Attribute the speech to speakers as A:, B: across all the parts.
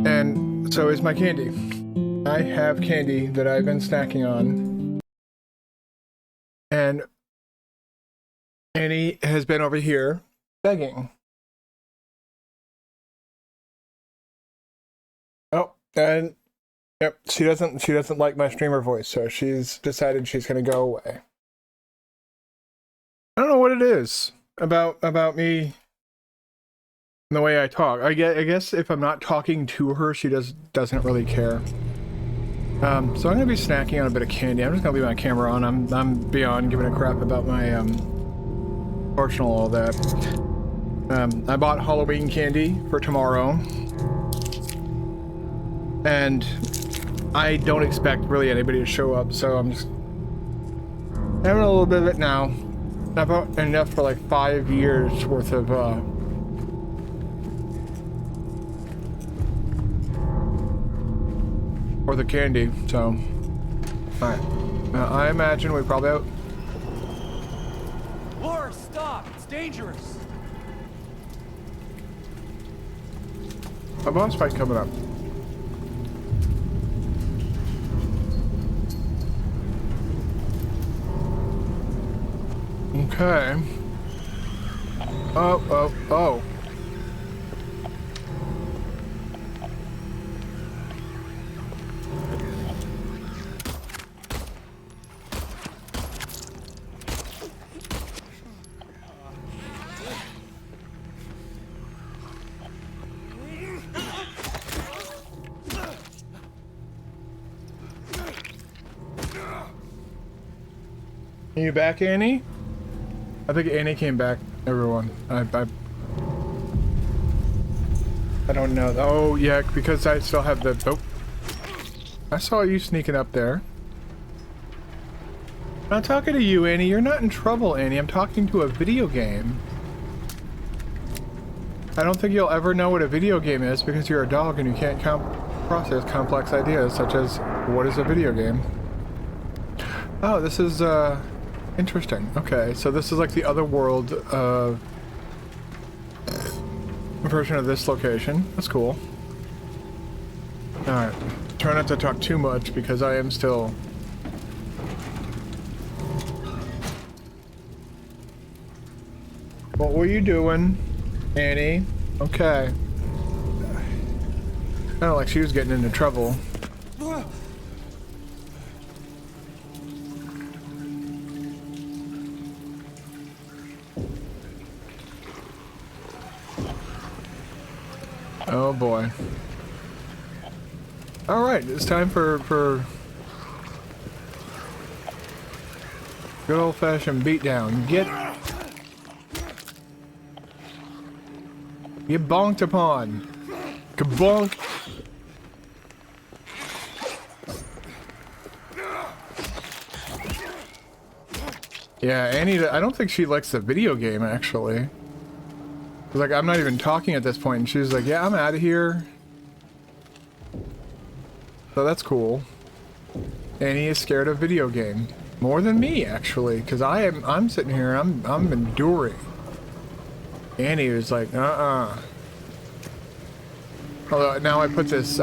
A: And so is my candy. I have candy that I've been snacking on. And Annie has been over here begging. Oh, and yep, she doesn't like my streamer voice, so she's decided she's gonna go away. I don't know what it is about me and the way I talk. I guess if I'm not talking to her, she doesn't really care. So I'm gonna be snacking on a bit of candy. I'm just gonna leave my camera on. I'm beyond giving a crap about my personal all that. I bought Halloween candy for tomorrow, and I don't expect really anybody to show up, so I'm just having a little bit of it now. I bought enough for like 5 years worth of candy, so alright. I imagine we probably have...
B: Laura, stop! It's dangerous!
A: A boss fight coming up. Okay. Oh. Are you back, Annie? I think Annie came back, everyone. I don't know. Oh, yeah, because I still have the... Oh. I saw you sneaking up there. I'm not talking to you, Annie. You're not in trouble, Annie. I'm talking to a video game. I don't think you'll ever know what a video game is because you're a dog and you can't process complex ideas such as, what is a video game? Oh, this is, interesting. Okay, so this is like the other world, version of this location. That's cool. Alright. Try not to talk too much because I am still... What were you doing, Annie? Okay. I don't like she was getting into trouble. Oh boy. Alright, it's time for good old-fashioned beatdown. Get bonked upon. Kabonk. Yeah, Annie, I don't think she likes the video game, actually. Like, I'm not even talking at this point, and she's like, yeah, I'm out of here. So that's cool. Annie is scared of video game. More than me, actually, because I'm sitting here, I'm enduring. Annie was like, Although now I put this,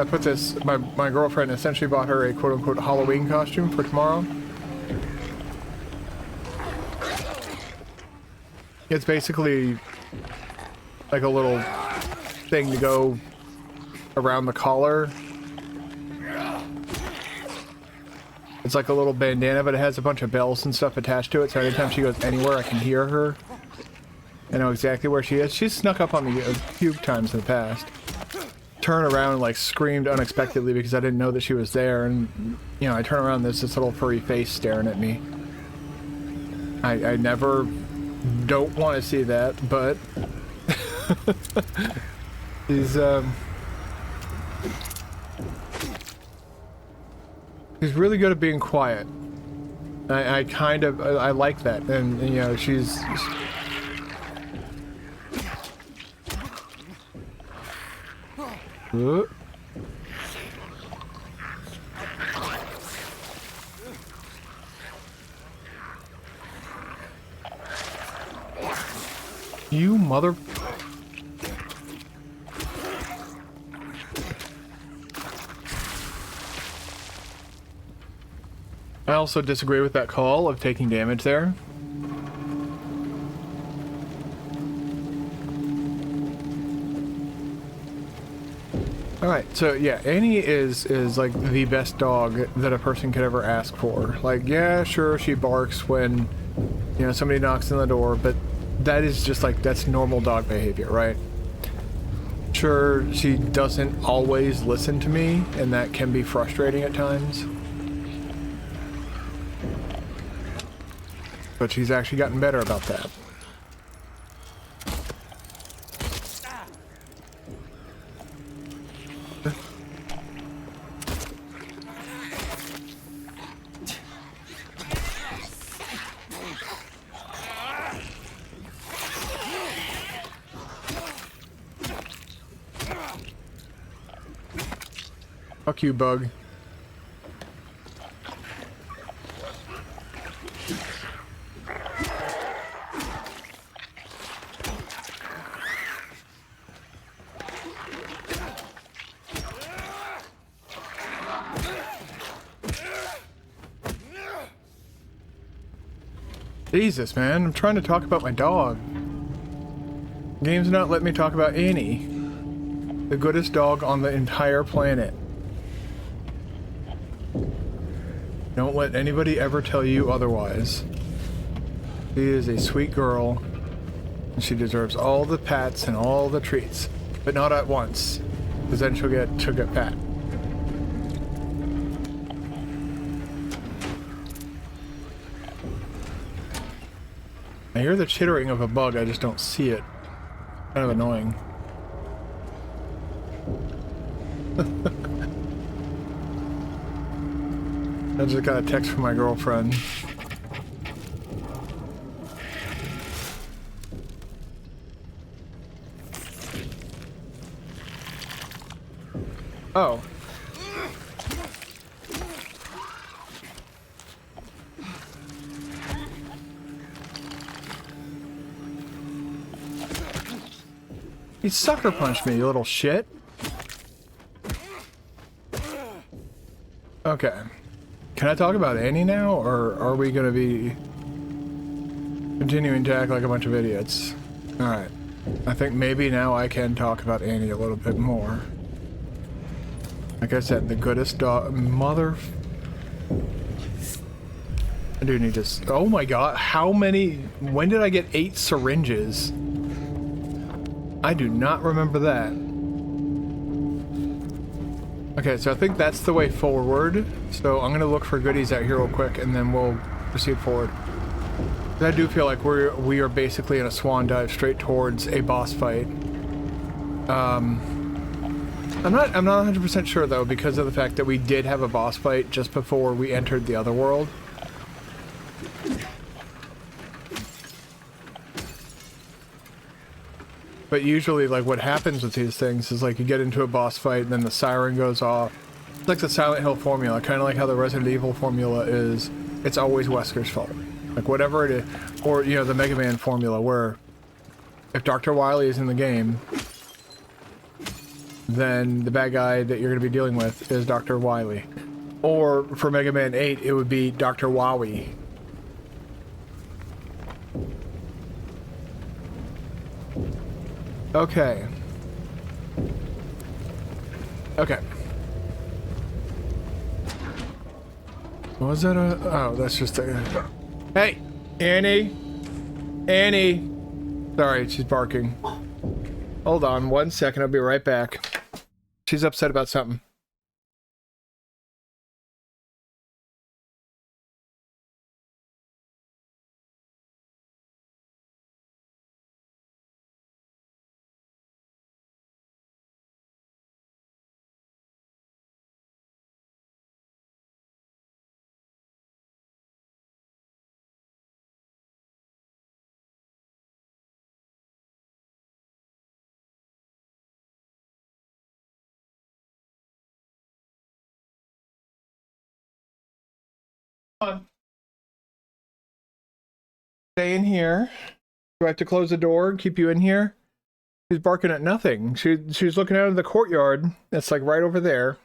A: my girlfriend essentially bought her a quote-unquote Halloween costume for tomorrow. It's basically like a little thing to go around the collar. It's like a little bandana, but it has a bunch of bells and stuff attached to it, so anytime she goes anywhere, I can hear her. I know exactly where she is. She's snuck up on me a few times in the past. Turn around and like screamed unexpectedly because I didn't know that she was there, and you know, I turn around, there's this little furry face staring at me. I never don't want to see that, but she's really good at being quiet. I kind of I like that, and you know, she's you mother... I also disagree with that call of taking damage there. Alright, so yeah, Annie is like the best dog that a person could ever ask for. Like, yeah, sure, she barks when, you know, somebody knocks on the door, but that is just like, that's normal dog behavior, right? Sure, she doesn't always listen to me, and that can be frustrating at times. But she's actually gotten better about that. Fuck you, bug. Jesus, man, I'm trying to talk about my dog. Game's not letting me talk about Annie, the goodest dog on the entire planet. Don't let anybody ever tell you otherwise. She is a sweet girl, and she deserves all the pats and all the treats, but not at once, because then she'll get fat. I hear the chittering of a bug, I just don't see it. Kind of annoying. I just got a text from my girlfriend. Oh. He sucker punched me, you little shit. Okay. Can I talk about Annie now, or are we gonna be continuing to act like a bunch of idiots? Alright. I think maybe now I can talk about Annie a little bit more. Like I said, the goodest dog. Mother. I do need to. Oh my god, how many. When did I get 8 syringes? I do not remember that. Okay, so I think that's the way forward. So I'm gonna look for goodies out here real quick, and then we'll proceed forward. I do feel like we are basically in a swan dive straight towards a boss fight. I'm not 100% sure though, because of the fact that we did have a boss fight just before we entered the other world. But usually, like, what happens with these things is, like, you get into a boss fight and then the siren goes off. It's like the Silent Hill formula, kind of like how the Resident Evil formula is, it's always Wesker's fault. Like, whatever it is, or, you know, the Mega Man formula, where if Dr. Wily is in the game, then the bad guy that you're going to be dealing with is Dr. Wily. Or, for Mega Man 8, it would be Dr. Wowie. Okay. Okay. What was that? Oh, that's just a... Hey! Annie! Annie! Sorry, she's barking. Hold on 1 second, I'll be right back. She's upset about something. On. Stay in here. Do I have to close the door and keep you in here? She's barking at nothing. She's looking out of the courtyard. It's like right over there.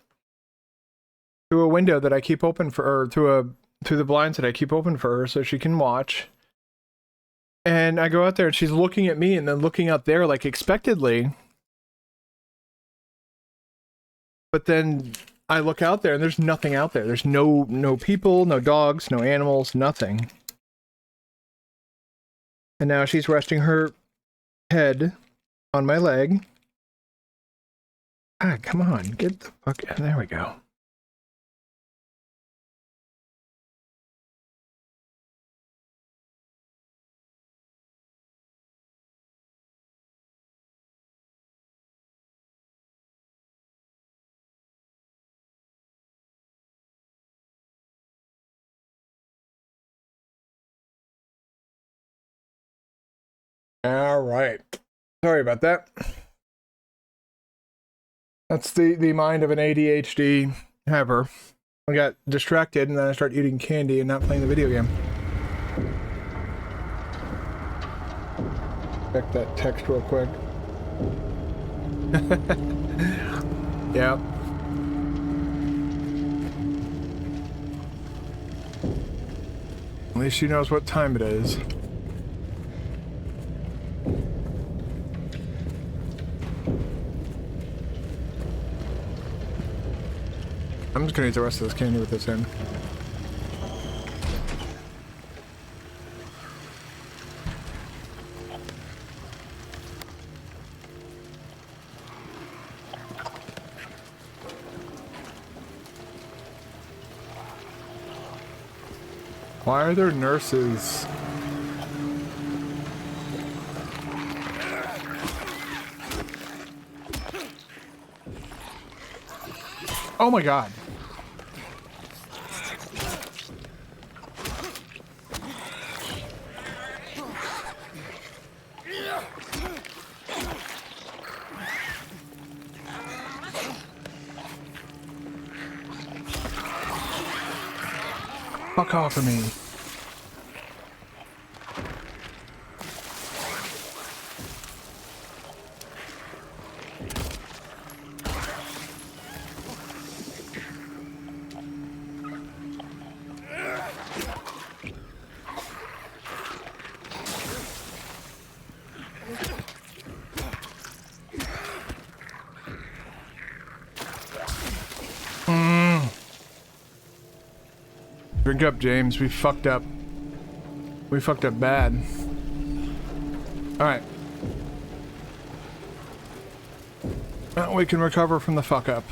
A: Through a window that I keep open for, or through through the blinds that I keep open for her so she can watch. And I go out there and she's looking at me and then looking out there like expectedly. But then I look out there and there's nothing out there. There's no people, no dogs, no animals, nothing. And now she's resting her head on my leg. Ah, come on, get the fuck out. There we go. All right. Sorry about that. That's the mind of an ADHD haver. I got distracted and then I started eating candy and not playing the video game. Check that text real quick. Yep. At least she knows what time it is. I'm just gonna eat the rest of this candy with this in. Why are there nurses? Oh my god. Fuck off of me. Drink up, James. We fucked up. We fucked up bad. Alright. Well, we can recover from the fuck up.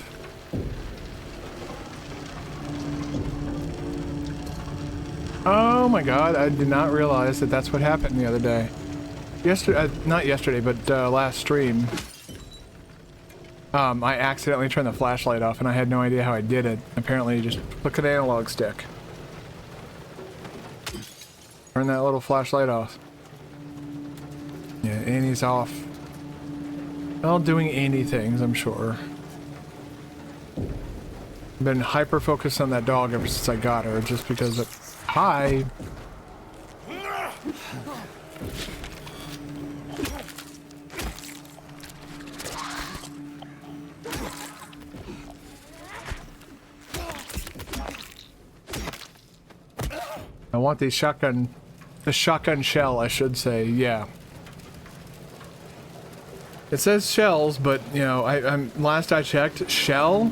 A: Oh my god, I did not realize that that's what happened the other day. Yesterday, not yesterday, but last stream. I accidentally turned the flashlight off and I had no idea how I did it. Apparently you just click an analog stick. Turn that little flashlight off. Yeah, Annie's off. Well, doing Annie things, I'm sure. I've been hyper focused on that dog ever since I got her, just because it... Hi! I want the shotgun shell, I should say, yeah. It says shells, but, you know, last I checked, shell?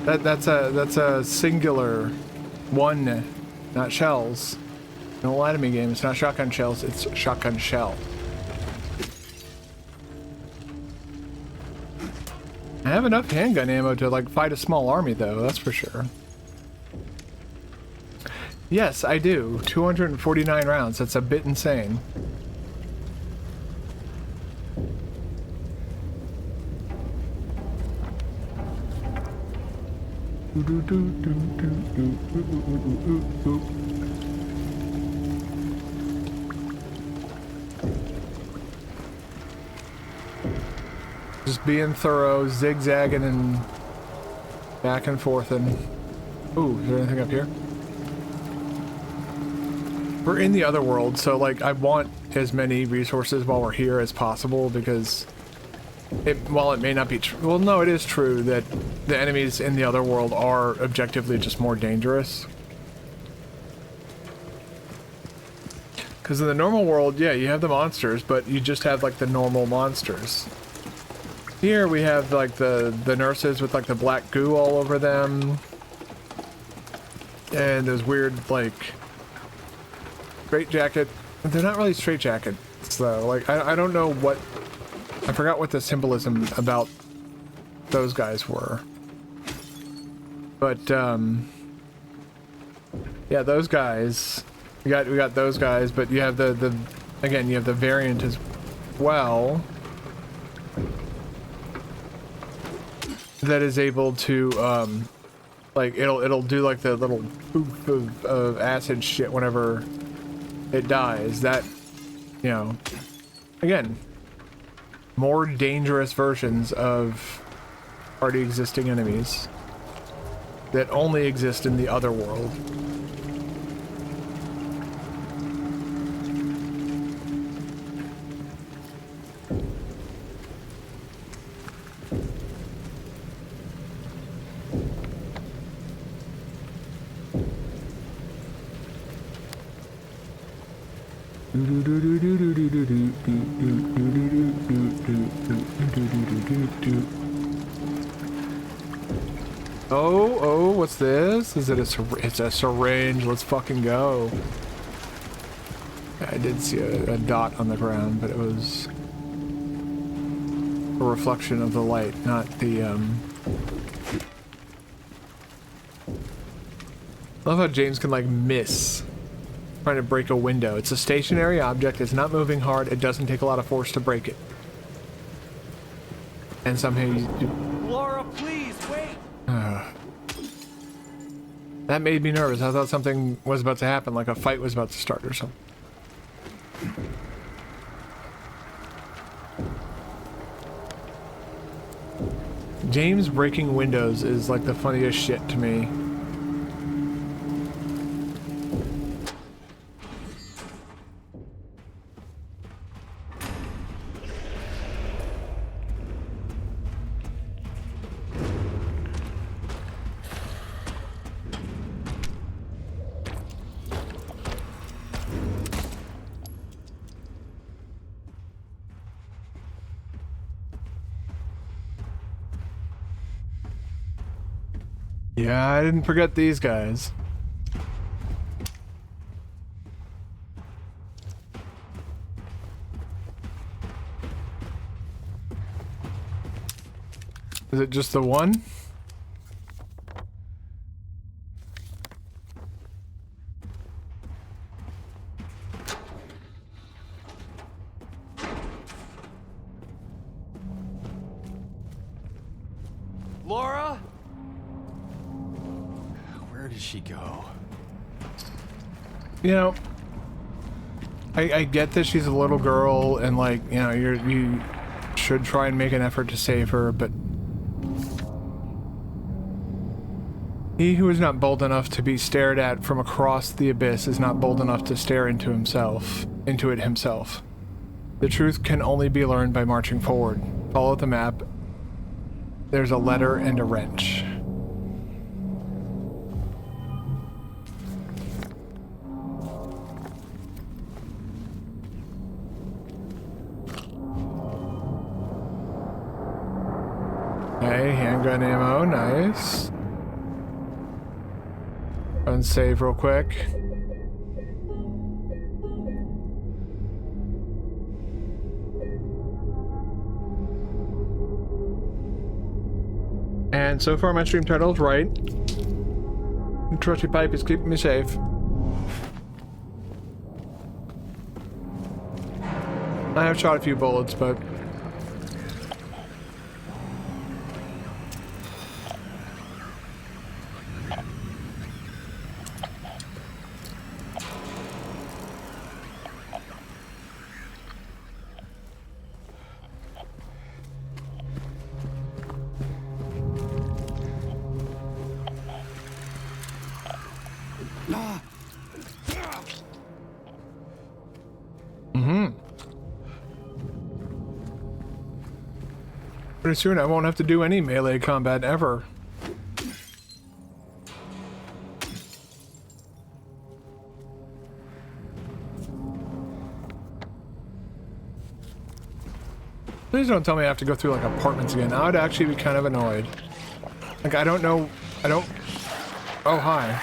A: That's a singular one, not shells. Don't lie to me, game, it's not shotgun shells, it's shotgun shell. I have enough handgun ammo to, like, fight a small army, though, that's for sure. Yes, I do. 249 rounds. That's a bit insane. Just being thorough, zigzagging and back and forth and... Ooh, is there anything up here? We're in the other world, so like I want as many resources while we're here as possible because while it may not be true, well, no, it is true that the enemies in the other world are objectively just more dangerous. Because in the normal world, yeah, you have the monsters, but you just have like the normal monsters. Here we have like the nurses with like the black goo all over them. And those weird like straitjacket. They're not really straitjackets though. Like I don't know what, I forgot what the symbolism about those guys were. But yeah, those guys. We got those guys, but you have the again, you have the variant as well that is able to like it'll do like the little poof of acid shit whenever it dies. That, you know, again, more dangerous versions of already existing enemies that only exist in the other world. Oh, what's this? Is it it's a syringe. Let's fucking go. I did see a dot on the ground, but it was a reflection of the light, not the, I love how James can, like, miss trying to break a window. It's a stationary object, it's not moving hard, it doesn't take a lot of force to break it. And somehow you do.
B: Laura, please, wait!
A: That made me nervous. I thought something was about to happen, like a fight was about to start or something. James breaking windows is like the funniest shit to me. Yeah, I didn't forget these guys. Is it just the one?
B: Laura? Where did she go?
A: You know, I get that she's a little girl and, like, you know, you should try and make an effort to save her, but he who is not bold enough to be stared at from across the abyss is not bold enough to stare into it himself. The truth can only be learned by marching forward. Follow the map. There's a letter and a wrench. Hey, handgun ammo, nice. Unsave real quick. And so far my stream title is right. Trusty pipe is keeping me safe. I have shot a few bullets, but Pretty soon I won't have to do any melee combat ever. Please don't tell me I have to go through like apartments again. I would actually be kind of annoyed. Like I don't know, oh hi.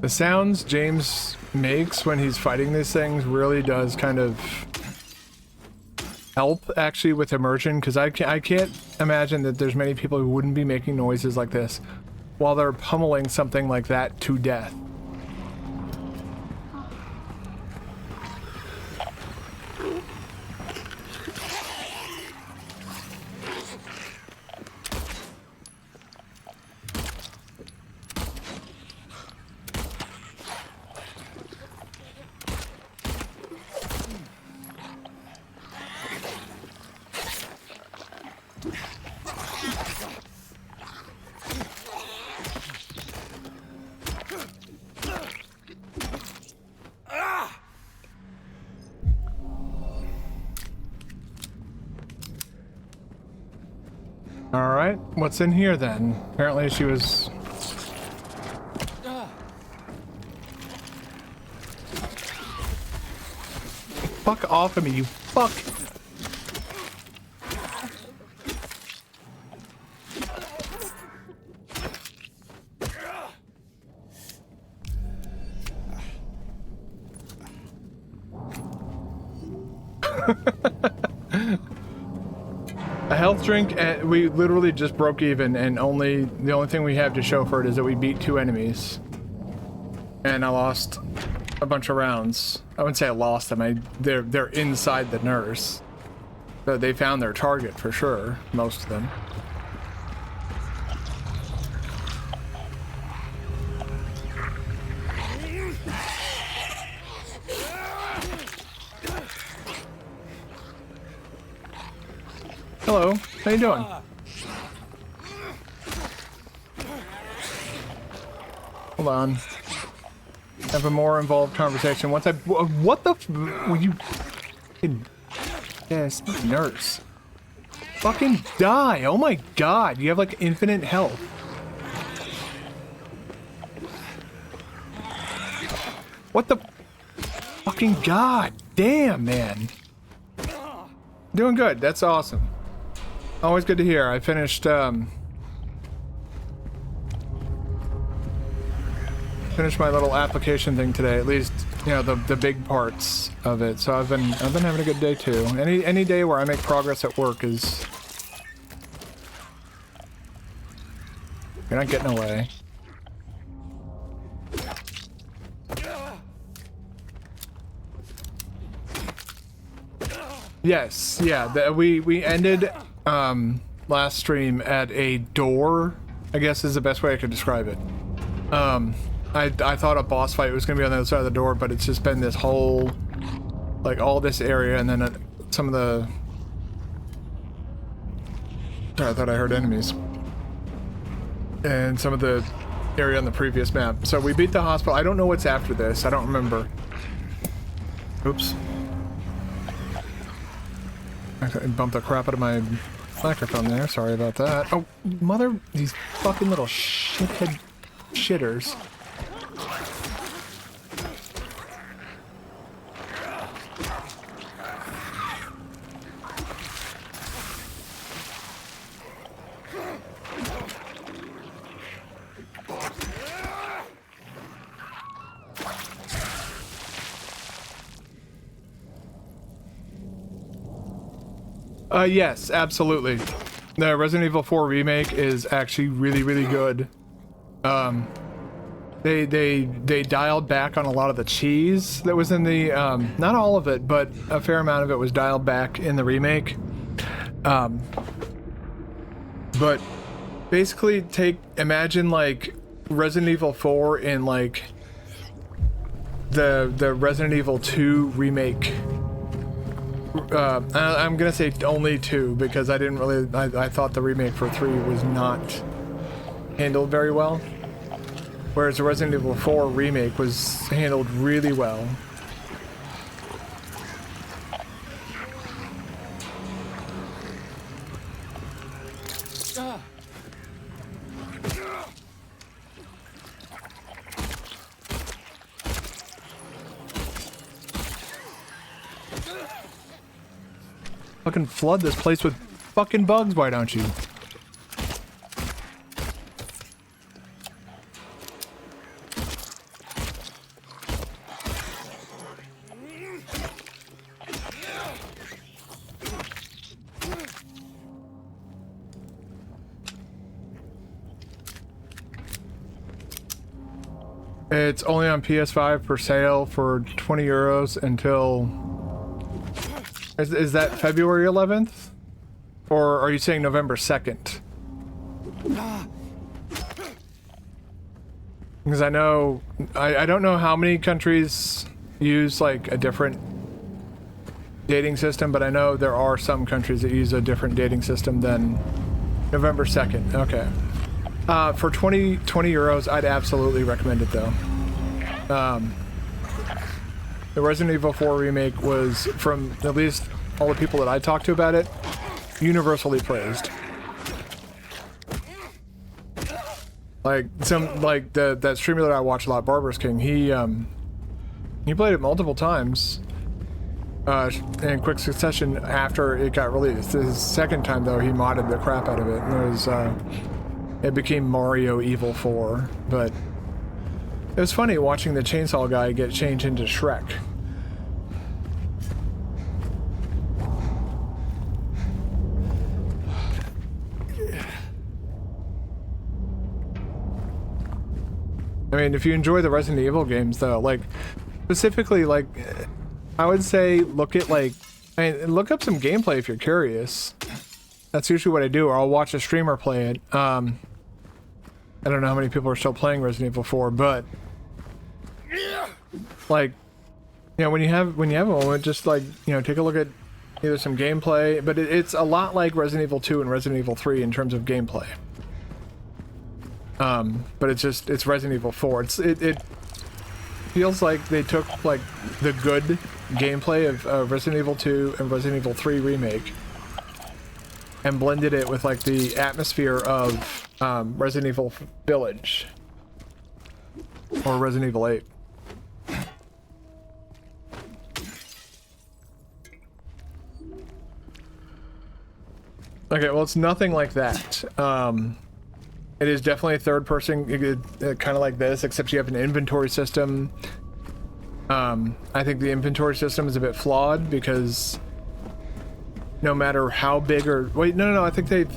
A: The sounds James makes when he's fighting these things really does kind of help actually with immersion, because I can't imagine that there's many people who wouldn't be making noises like this while they're pummeling something like that to death. Alright, what's in here then? Apparently she was... Fuck off of me, you fuck! A health drink, and we literally just broke even, and the only thing we have to show for it is that we beat 2 enemies. And I lost a bunch of rounds. I wouldn't say I lost them, they're inside the nurse. But they found their target for sure, most of them. Hello, how you doing? Hold on. Have a more involved conversation once I... What the will you... Yes, nurse. Fucking die! Oh my god, you have like infinite health. What the... Fucking god damn, man. Doing good, that's awesome. Always good to hear. I finished my little application thing today. At least, you know, the big parts of it. So I've been having a good day too. Any day where I make progress at work is... You're not getting away. Yes, yeah. We ended last stream at a door, I guess is the best way I could describe it. I thought a boss fight was gonna be on the other side of the door, but it's just been this whole, like all this area, and then some of the... Sorry, I thought I heard enemies. And some of the area on the previous map. So we beat the hospital. I don't know what's after this. I don't remember. Oops. I bumped the crap out of my microphone there. Sorry about that. Oh, mother... These fucking little shithead shitters. Yes, absolutely. The Resident Evil 4 remake is actually really, really good. They dialed back on a lot of the cheese that was in the, not all of it, but a fair amount of it was dialed back in the remake. But basically imagine like Resident Evil 4 in like the Resident Evil 2 remake I'm gonna say only 2 because I didn't really. I thought the remake for 3 was not handled very well, whereas the Resident Evil 4 remake was handled really well. Fucking flood this place with fucking bugs, why don't you? It's only on PS5 for sale for 20 euros until... Is that February 11th? Or are you saying November 2nd? Because I know... I don't know how many countries use, like, a different dating system, but I know there are some countries that use a different dating system than November 2nd. Okay. For 20 euros, I'd absolutely recommend it, though. The Resident Evil 4 remake was, from at least all the people that I talked to about it, universally praised. Like that streamer that I watch a lot, Barber's King, he played it multiple times in quick succession after it got released. His second time though, he modded the crap out of it, and it was it became Mario Evil 4, but it was funny watching the chainsaw guy get changed into Shrek. I mean, if you enjoy the Resident Evil games, though, like, specifically, like, I would say look at, like, I mean, look up some gameplay if you're curious. That's usually what I do, or I'll watch a streamer play it. I don't know how many people are still playing Resident Evil 4, but, like, you know, when you have a moment, just, like, you know, take a look at either some gameplay, but it's a lot like Resident Evil 2 and Resident Evil 3 in terms of gameplay. But it's Resident Evil 4. It feels like they took, like, the good gameplay of Resident Evil 2 and Resident Evil 3 remake and blended it with, like, the atmosphere of Resident Evil Village or Resident Evil 8. Okay, well, it's nothing like that. It is definitely a third person, kind of like this, except you have an inventory system. I think the inventory system is a bit flawed because no matter how big or... Wait, no, I think did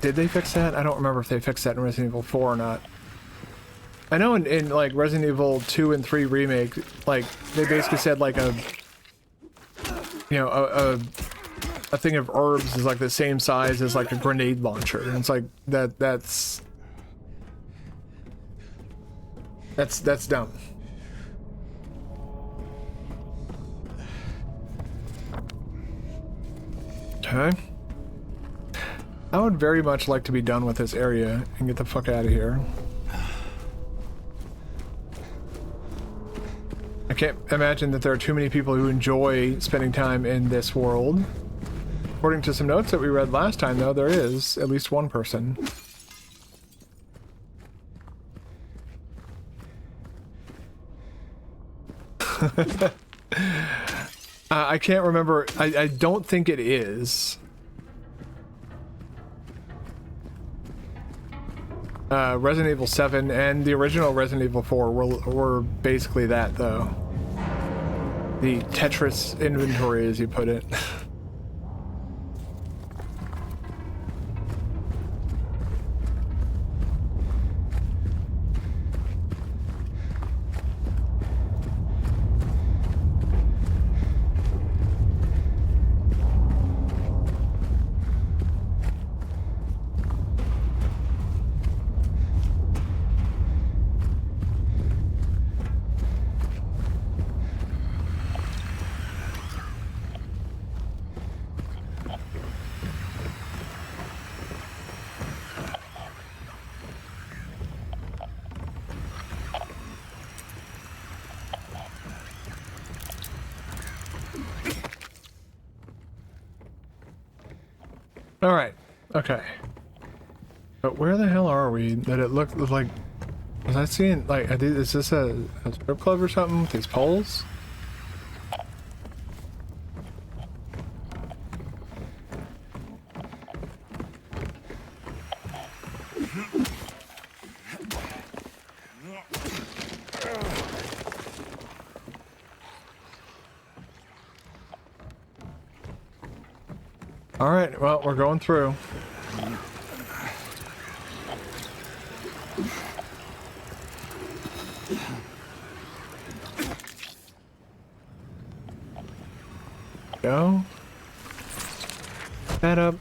A: they fix that? I don't remember if they fixed that in Resident Evil 4 or not. I know in like Resident Evil 2 and 3 remake, like, they basically said, like, a thing of herbs is like the same size as like a grenade launcher, and it's like that's dumb. Okay. I would very much like to be done with this area and get the fuck out of here. I can't imagine that there are too many people who enjoy spending time in this world. According to some notes that we read last time, though, there is at least one person. I can't remember. I don't think it is. Resident Evil 7 and the original Resident Evil 4 were basically that, though. The Tetris inventory, as you put it. Alright. Okay. But where the hell are we? That it looked like... Was I seeing... Like, is this a strip club or something with these poles? Alright, well, we're going through. Go. That up.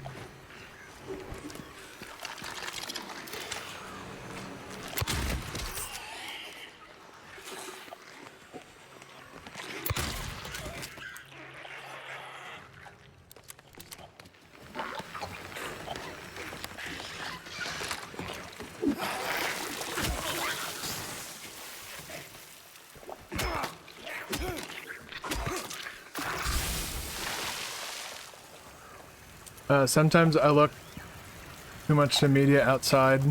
A: Sometimes I look too much to media outside.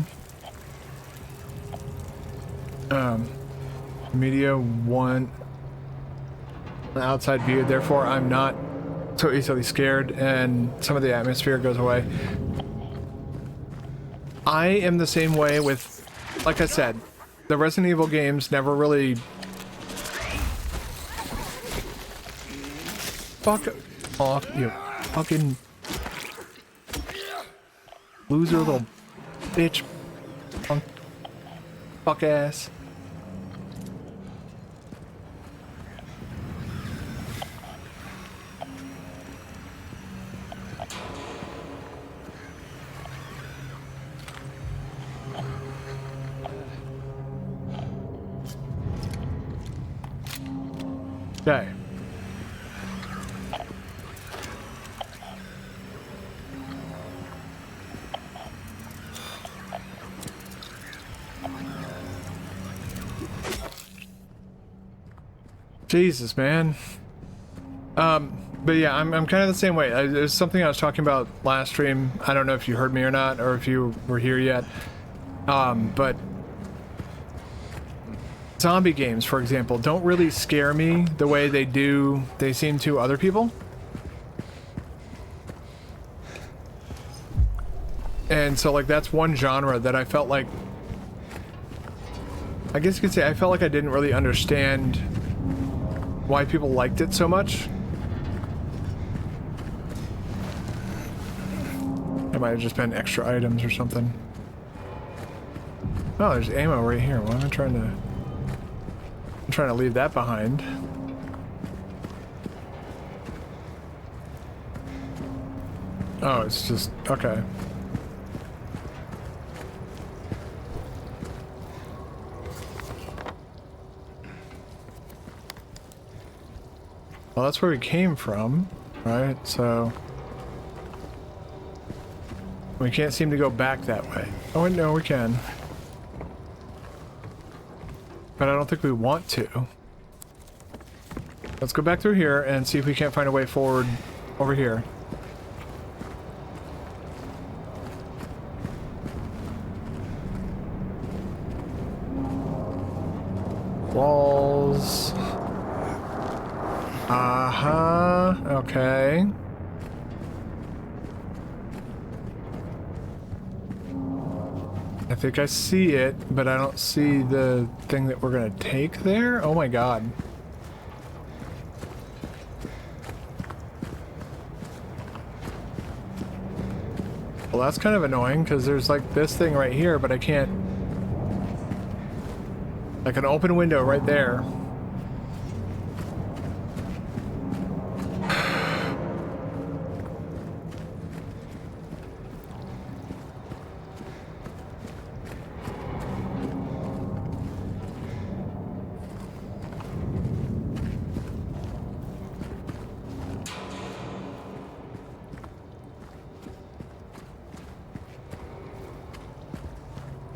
A: Media one outside view, therefore I'm not so easily scared and some of the atmosphere goes away. I am the same way with, like I said, the Resident Evil games never really... Fuck off, you fucking... loser little bitch. Punk. Fuck ass. Okay. Jesus, man. But yeah, I'm kind of the same way. There's something I was talking about last stream. I don't know if you heard me or not, or if you were here yet. But zombie games, for example, don't really scare me the way they seem to other people. And so, like, that's one genre that I felt like, I guess you could say I felt like I didn't really understand why people liked it so much. It might have just been extra items or something. Oh, there's ammo right here. Why am I trying to... I'm trying to leave that behind. Oh, it's just... Okay. Well, that's where we came from, right? So... we can't seem to go back that way. Oh, wait, no, we can. But I don't think we want to. Let's go back through here and see if we can't find a way forward over here. Walls. Uh-huh. Okay. I think I see it, but I don't see the thing that we're gonna take there. Oh my god. Well, that's kind of annoying because there's like this thing right here, but I can't... like an open window right there.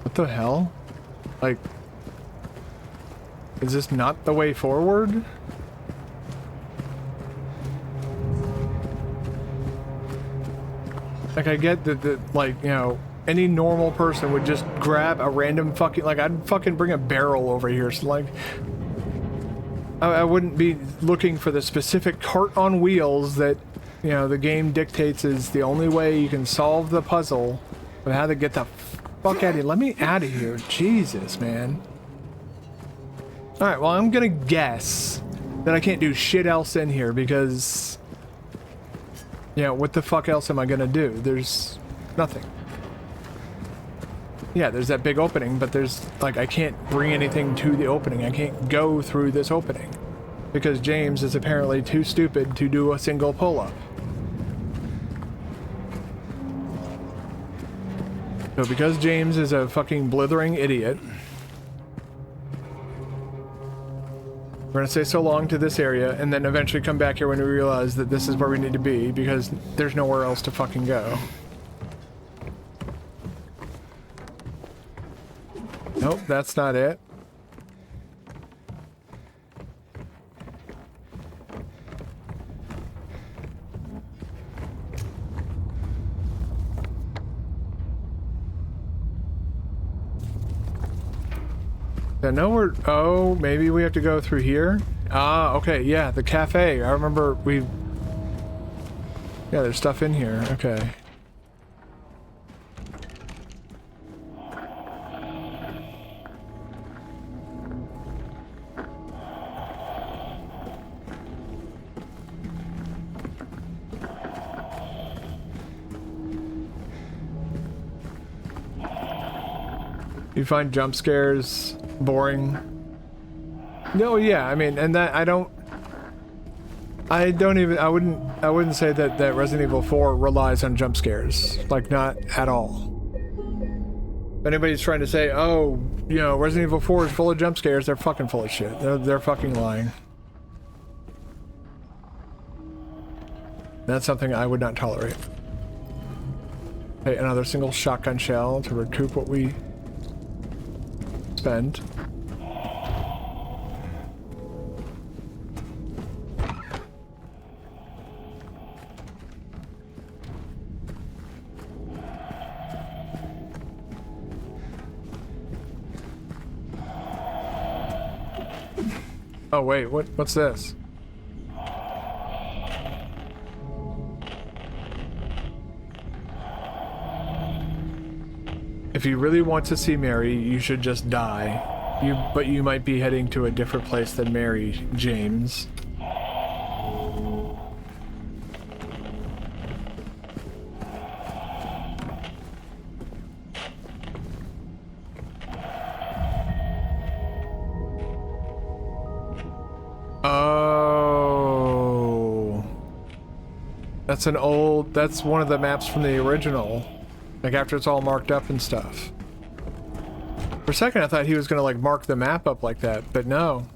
A: What the hell? Like, is this not the way forward? Like, I get that, like, you know, any normal person would just grab a random fucking, like, I'd fucking bring a barrel over here, so, like, I wouldn't be looking for the specific cart on wheels that, you know, the game dictates is the only way you can solve the puzzle of how to get the fuck out of here. Let me out of here. Jesus, man. Alright, well, I'm gonna guess that I can't do shit else in here because, you know, what the fuck else am I gonna do? There's nothing. Yeah, there's that big opening, but there's, like, I can't bring anything to the opening. I can't go through this opening because James is apparently too stupid to do a single pull-up. So because James is a fucking blithering idiot, we're gonna say so long to this area and then eventually come back here when we realize that this is where we need to be because there's nowhere else to fucking go. Nope, that's not it. I know we're... Oh, maybe we have to go through here? Ah, okay, yeah, the cafe. I remember we... Yeah, there's stuff in here. Okay. You find jump scares boring? No, yeah, I mean, and that I wouldn't say that Resident Evil 4 relies on jump scares, like, not at all. If anybody's trying to say, oh, you know, Resident Evil 4 is full of jump scares, they're fucking full of shit. They're fucking lying. That's something I would not tolerate. Okay, another single shotgun shell to recoup what we spend. Oh wait, what's this? If you really want to see Mary, you should just die. But you might be heading to a different place than Mary, James. Oh. That's one of the maps from the original. Like, after it's all marked up and stuff. For a second, I thought he was gonna, like, mark the map up like that, but no.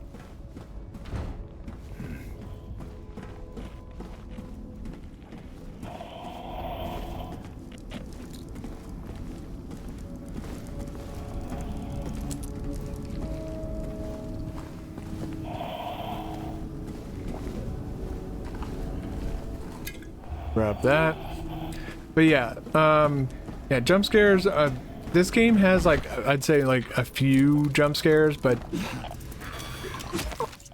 A: Grab that. But yeah, yeah, jump scares, this game has, like, I'd say, like, a few jump scares, but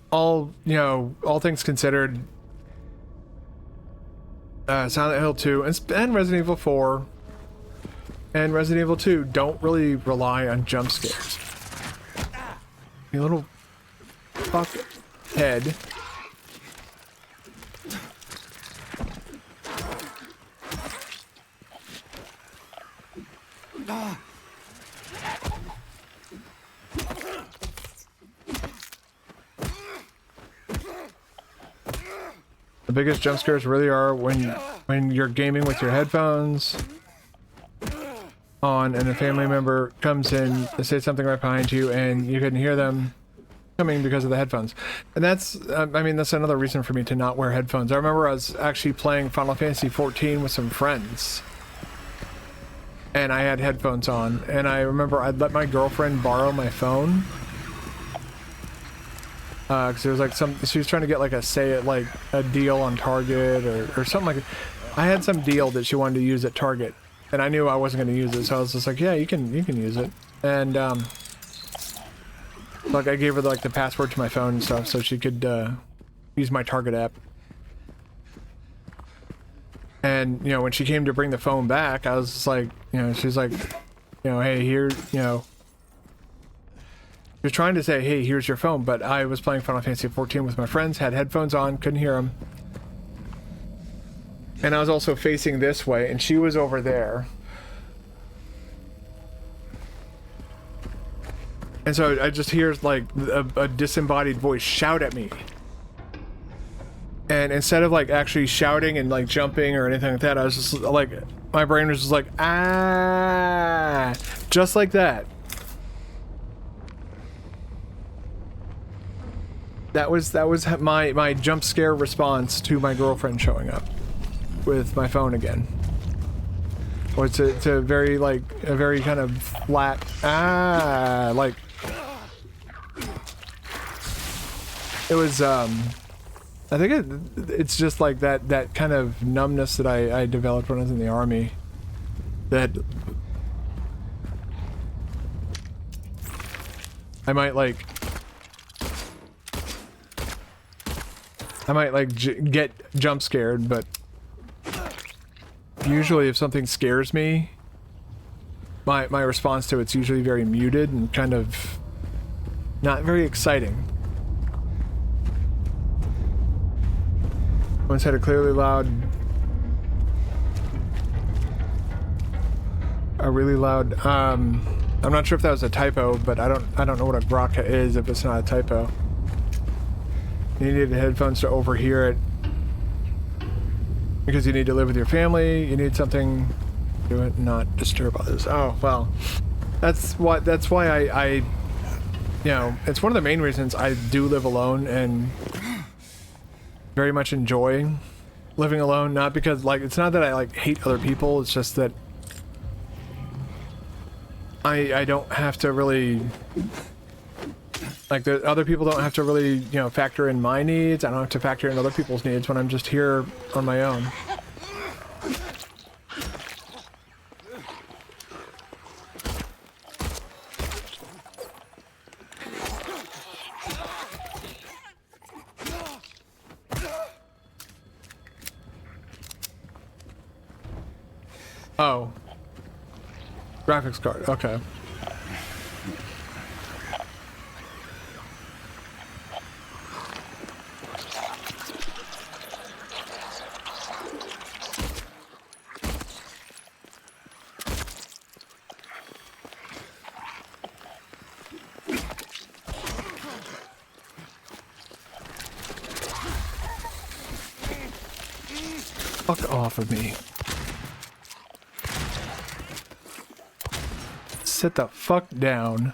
A: all things considered, Silent Hill 2 and Resident Evil 4 and Resident Evil 2 don't really rely on jump scares. You little fuck head. The biggest jump scares really are when you're gaming with your headphones on and a family member comes in to say something right behind you and you can hear them coming because of the headphones. And that's, I mean, that's another reason for me to not wear headphones. I remember I was actually playing Final Fantasy XIV with some friends and I had headphones on, and I remember I'd let my girlfriend borrow my phone because there was like she was trying to get like a deal on Target or something like that. I had some deal that she wanted to use at Target, and I knew I wasn't going to use it, so I was just like, yeah, you can use it. And like I gave her like the password to my phone and stuff, so she could use my Target app. And you know, when she came to bring the phone back, I was just like, you know, she's like, you know, hey, here, you know. She was trying to say, hey, here's your phone, but I was playing Final Fantasy 14 with my friends, had headphones on, couldn't hear them. And I was also facing this way, and she was over there. And so I just hear like a disembodied voice shout at me. And instead of like actually shouting and like jumping or anything like that, I was just like, my brain was just like, ah, just like that. That was my jump scare response to my girlfriend showing up with my phone again. Or it's a very like a very kind of flat like it was I think it's just like that kind of numbness that I developed when I was in the army, that I might like get jump scared, but usually if something scares me, my response to it's usually very muted and kind of not very exciting. Once had a really loud I'm not sure if that was a typo, but I don't know what a grokka is if it's not a typo. You needed headphones to overhear it because you need to live with your family. You need something to do it, not disturb others. Oh well, that's why I you know, it's one of the main reasons I do live alone and very much enjoy living alone. Not because like it's not that I like hate other people. It's just that I don't have to really. Like, the other people don't have to really, you know, factor in my needs. I don't have to factor in other people's needs when I'm just here on my own. Oh. Graphics card, okay. Fuck off of me. Sit the fuck down.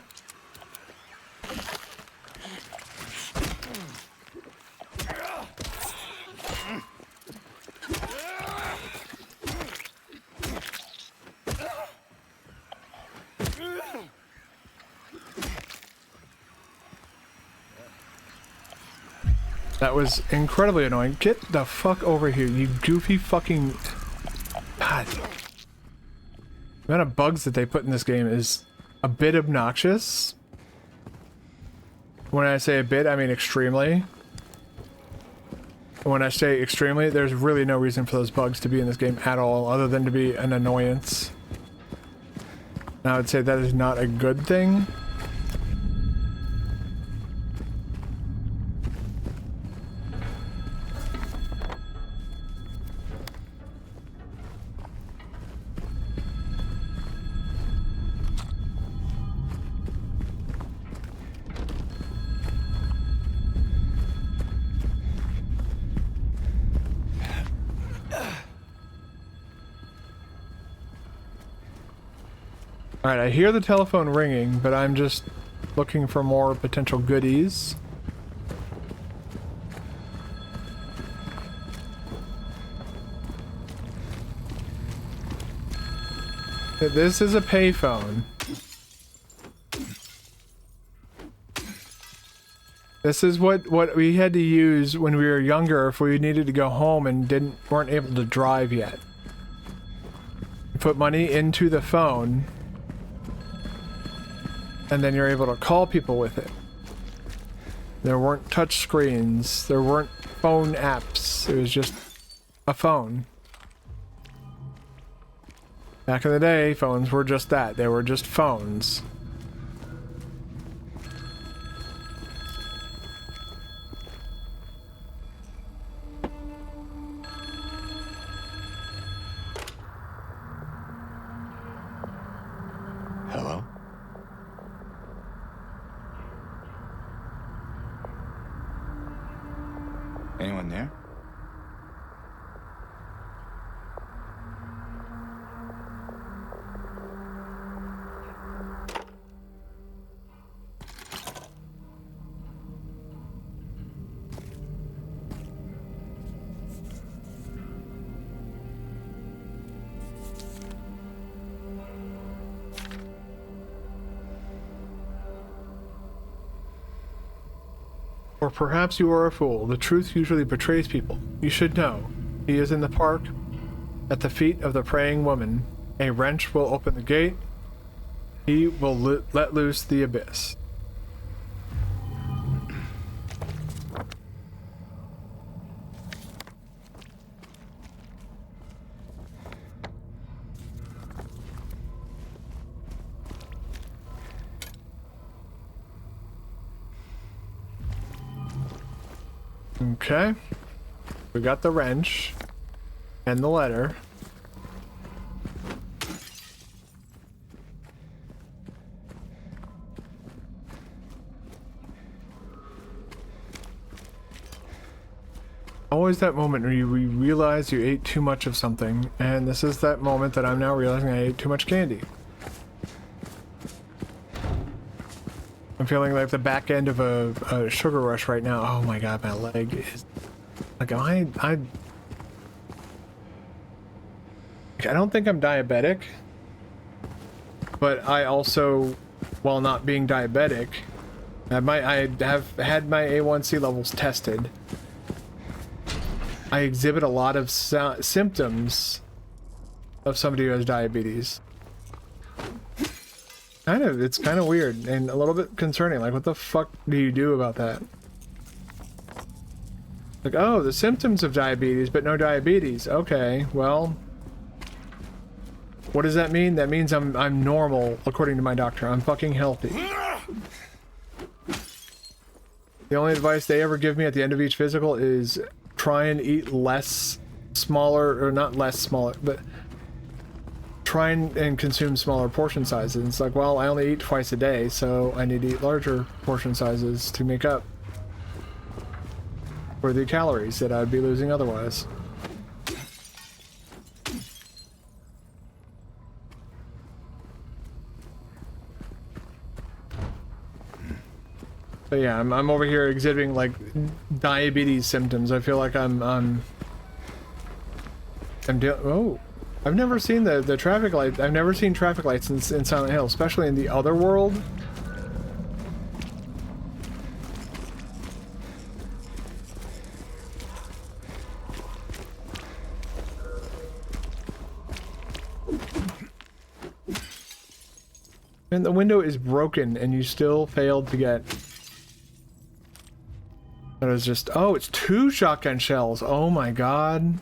A: That was incredibly annoying. Get the fuck over here, you goofy fucking... God. The amount of bugs that they put in this game is a bit obnoxious. When I say a bit, I mean extremely. When I say extremely, there's really no reason for those bugs to be in this game at all, other than to be an annoyance. Now, I would say that is not a good thing. Alright, I hear the telephone ringing, but I'm just looking for more potential goodies. This is a payphone. This is what we had to use when we were younger if we needed to go home and weren't able to drive yet. You put money into the phone, and then you're able to call people with it. There weren't touch screens. There weren't phone apps. It was just a phone. Back in the day, phones were just that. They were just phones.
C: Hello? Anyone there?
A: Or perhaps you are a fool. The truth usually betrays people. You should know. He is in the park, at the feet of the praying woman. A wrench will open the gate. He will let loose the abyss. Okay. We got the wrench and the letter. Always that moment where you realize you ate too much of something, and this is that moment that I'm now realizing I ate too much candy. I'm feeling like the back end of a sugar rush right now. Oh my god, my leg is... Like, I don't think I'm diabetic, but I also, while not being diabetic, I have had my A1C levels tested. I exhibit a lot of symptoms of somebody who has diabetes. It's kind of weird and a little bit concerning. Like, what the fuck do you do about that? Like, oh, the symptoms of diabetes, but no diabetes. Okay, well, what does that mean? That means I'm normal, according to my doctor. I'm fucking healthy. The only advice they ever give me at the end of each physical is try and eat less, smaller, or not less smaller, but try and consume smaller portion sizes. And it's like, well, I only eat twice a day, so I need to eat larger portion sizes to make up for the calories that I'd be losing otherwise. But yeah, I'm over here exhibiting like diabetes symptoms. I feel like I'm oh, I've never seen the traffic light. I've never seen traffic lights in Silent Hill, especially in the other world. And the window is broken and you still failed to get... It was just, oh, it's 2 shotgun shells. Oh my god.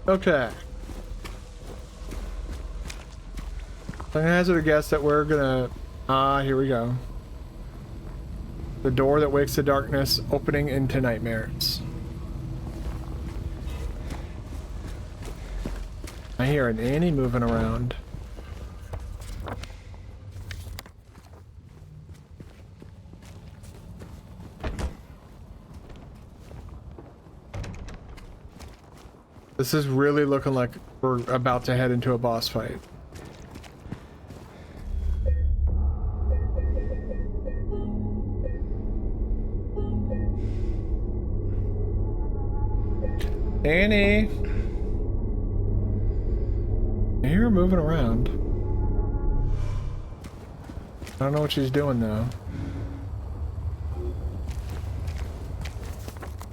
A: Okay. I'm gonna hazard a guess that we're gonna... here we go. The door that wakes the darkness, opening into nightmares. I hear an Annie moving around. This is really looking like we're about to head into a boss fight. Annie! I hear her moving around. I don't know what she's doing though.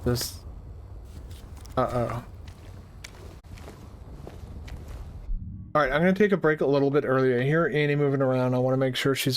A: This... Uh-oh. Alright, I'm gonna take a break a little bit early. I hear Annie moving around. I want to make sure she's